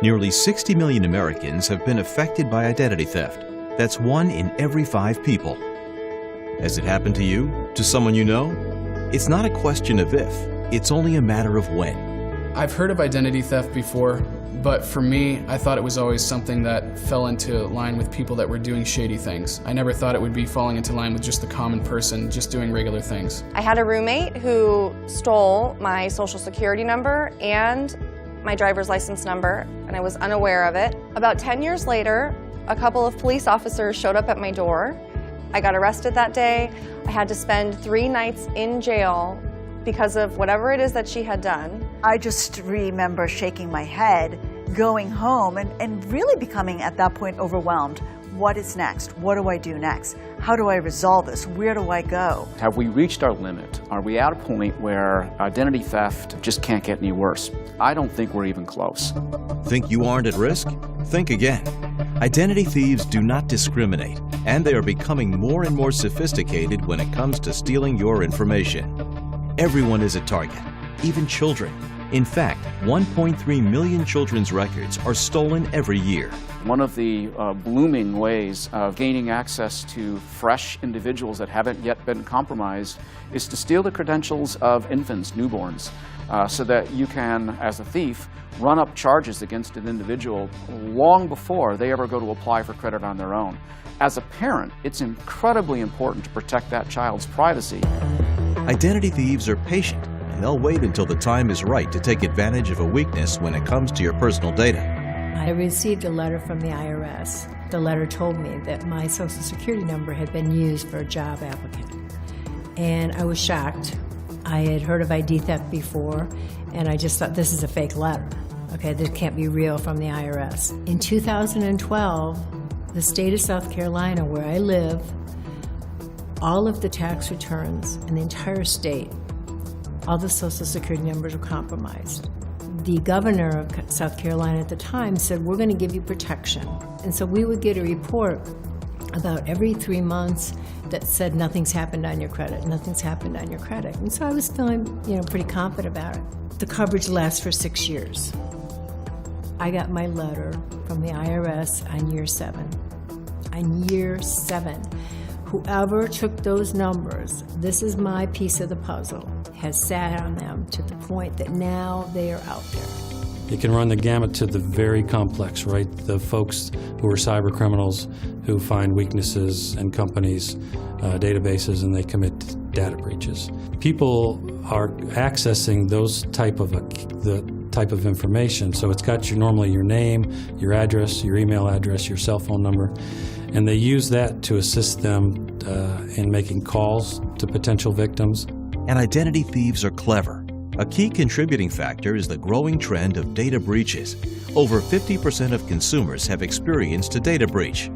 Nearly 60 million Americans have been affected by identity theft. That's 1 in every 5 people. Has it happened to you? To someone you know? It's not a question of if, it's only a matter of when. I've heard of identity theft before, but for me, I thought it was always something that fell into line with people that were doing shady things. I never thought it would be falling into line with just the common person, just doing regular things. I had a roommate who stole my social security number and my driver's license number, and I was unaware of it. About 10 years later, a couple of police officers showed up at my door. I got arrested that day. I had to spend 3 nights in jail because of whatever it is that she had done. I just remember shaking my head, going home, and really becoming at that point overwhelmed. What is next? What do I do next? How do I resolve this? Where do I go? Have we reached our limit? Are we at a point where identity theft just can't get any worse? I don't think we're even close. Think you aren't at risk? Think again. Identity thieves do not discriminate, and they are becoming more and more sophisticated when it comes to stealing your information. Everyone is a target, even children. In fact, 1.3 million children's records are stolen every year. One of the blooming ways of gaining access to fresh individuals that haven't yet been compromised is to steal the credentials of infants, newborns, so that you can, as a thief, run up charges against an individual long before they ever go to apply for credit on their own. As a parent, it's incredibly important to protect that child's privacy. Identity thieves are patient, and they'll wait until the time is right to take advantage of a weakness when it comes to your personal data. I received a letter from the IRS. The letter told me that my social security number had been used for a job applicant. And I was shocked. I had heard of ID theft before, and I just thought, this is a fake letter. Okay, this can't be real from the IRS. In 2012, the state of South Carolina, where I live, all of the tax returns in the entire state, all the social security numbers were compromised. The governor of South Carolina at the time said, we're going to give you protection. And so we would get a report about every 3 months that said nothing's happened on your credit, nothing's happened on your credit. And so I was feeling, pretty confident about it. The coverage lasts for 6 years. I got my letter from the IRS on year 7. On year 7. Whoever took those numbers, this is my piece of the puzzle, has sat on them to the point that now they are out there. It can run the gamut to the very complex, right? The folks who are cybercriminals who find weaknesses in companies' databases and they commit data breaches. People are accessing the type of information. So it's got normally your name, your address, your email address, your cell phone number, and they use that to assist them in making calls to potential victims. And identity thieves are clever. A key contributing factor is the growing trend of data breaches. Over 50% of consumers have experienced a data breach.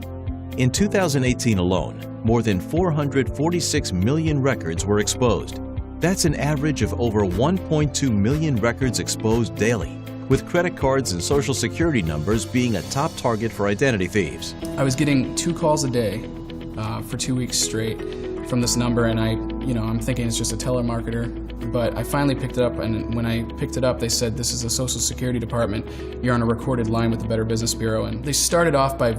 In 2018 alone, more than 446 million records were exposed. That's an average of over 1.2 million records exposed daily, with credit cards and social security numbers being a top target for identity thieves. I was getting 2 calls a day for 2 weeks straight from this number, and I'm thinking it's just a telemarketer. But I finally picked it up, and when I picked it up, they said, this is the Social Security Department. You're on a recorded line with the Better Business Bureau. And they started off by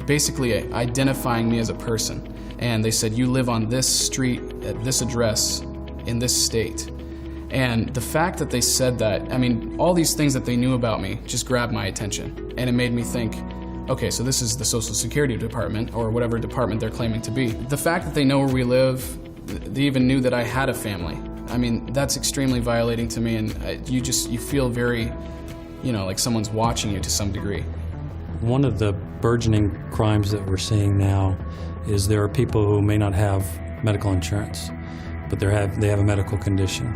basically identifying me as a person. And they said, you live on this street, at this address, in this state. And the fact that they said that, all these things that they knew about me just grabbed my attention. And it made me think, okay, so this is the Social Security Department, or whatever department they're claiming to be. The fact that they know where we live, they even knew that I had a family. That's extremely violating to me, and you feel very, like someone's watching you to some degree. One of the burgeoning crimes that we're seeing now is there are people who may not have medical insurance, but they have a medical condition.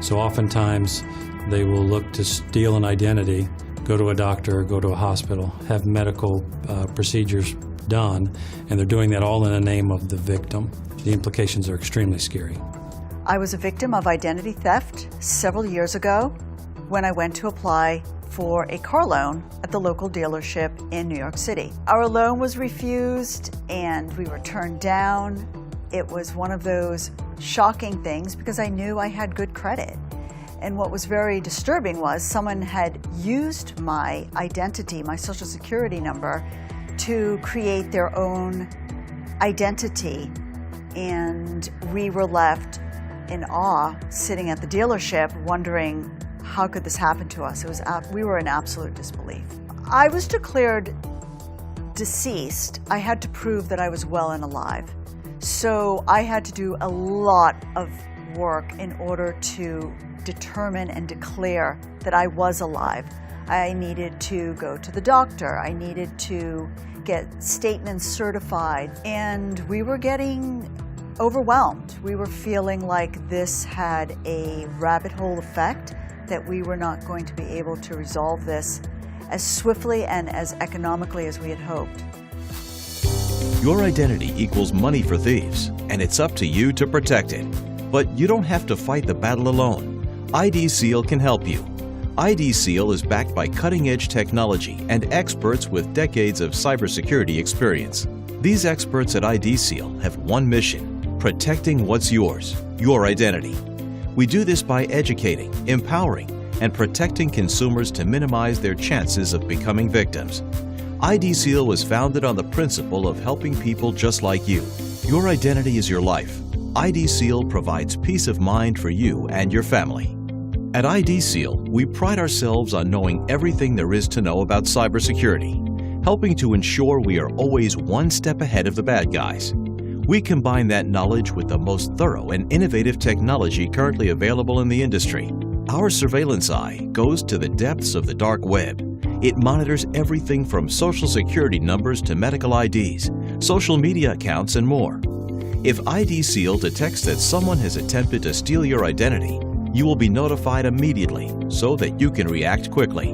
So oftentimes they will look to steal an identity, go to a doctor, go to a hospital, have medical procedures done, and they're doing that all in the name of the victim. The implications are extremely scary. I was a victim of identity theft several years ago when I went to apply for a car loan at the local dealership in New York City. Our loan was refused and we were turned down. It was one of those shocking things because I knew I had good credit. And what was very disturbing was someone had used my identity, my social security number, to create their own identity. And we were left in awe, sitting at the dealership, wondering how could this happen to us. We were in absolute disbelief. I was declared deceased. I had to prove that I was well and alive. So I had to do a lot of work in order to determine and declare that I was alive. I needed to go to the doctor. I needed to get statements certified. And we were getting overwhelmed. We were feeling like this had a rabbit hole effect, that we were not going to be able to resolve this as swiftly and as economically as we had hoped. Your identity equals money for thieves, and it's up to you to protect it. But you don't have to fight the battle alone. IDSeal can help you. IDSeal is backed by cutting-edge technology and experts with decades of cybersecurity experience. These experts at IDSeal have one mission: protecting what's yours, your identity. We do this by educating, empowering, and protecting consumers to minimize their chances of becoming victims. IDSeal was founded on the principle of helping people just like you. Your identity is your life. IDSeal provides peace of mind for you and your family. At IDSeal, we pride ourselves on knowing everything there is to know about cybersecurity, helping to ensure we are always one step ahead of the bad guys. We combine that knowledge with the most thorough and innovative technology currently available in the industry. Our surveillance eye goes to the depths of the dark web. It monitors everything from social security numbers to medical IDs, social media accounts, and more. If IDSeal detects that someone has attempted to steal your identity, you will be notified immediately so that you can react quickly.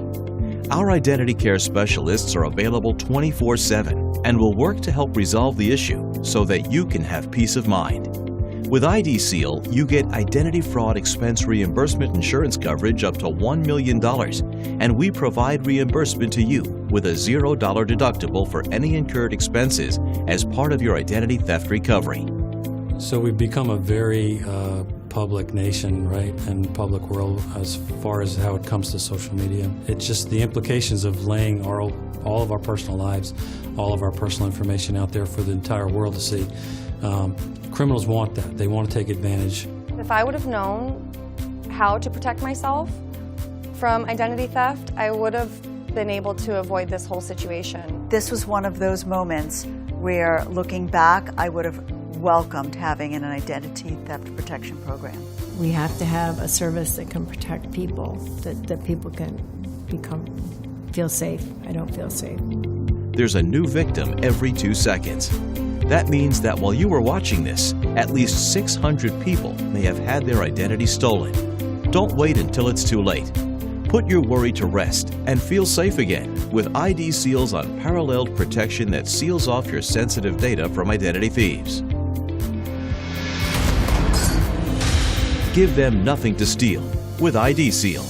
Our identity care specialists are available 24/7 and will work to help resolve the issue so that you can have peace of mind. With IDSeal, you get identity fraud expense reimbursement insurance coverage up to $1 million, and we provide reimbursement to you with a $0 deductible for any incurred expenses as part of your identity theft recovery. So we've become a very public nation, right, and public world as far as how it comes to social media. It's just the implications of laying all of our personal lives, all of our personal information out there for the entire world to see. Criminals want that. They want to take advantage. If I would have known how to protect myself from identity theft, I would have been able to avoid this whole situation. This was one of those moments where, looking back, I would have welcomed having an identity theft protection program. We have to have a service that can protect people, that people can feel safe. I don't feel safe. There's a new victim every 2 seconds. That means that while you were watching this, at least 600 people may have had their identity stolen. Don't wait until it's too late. Put your worry to rest and feel safe again with IDSeal's unparalleled protection that seals off your sensitive data from identity thieves. Give them nothing to steal with IDSeal.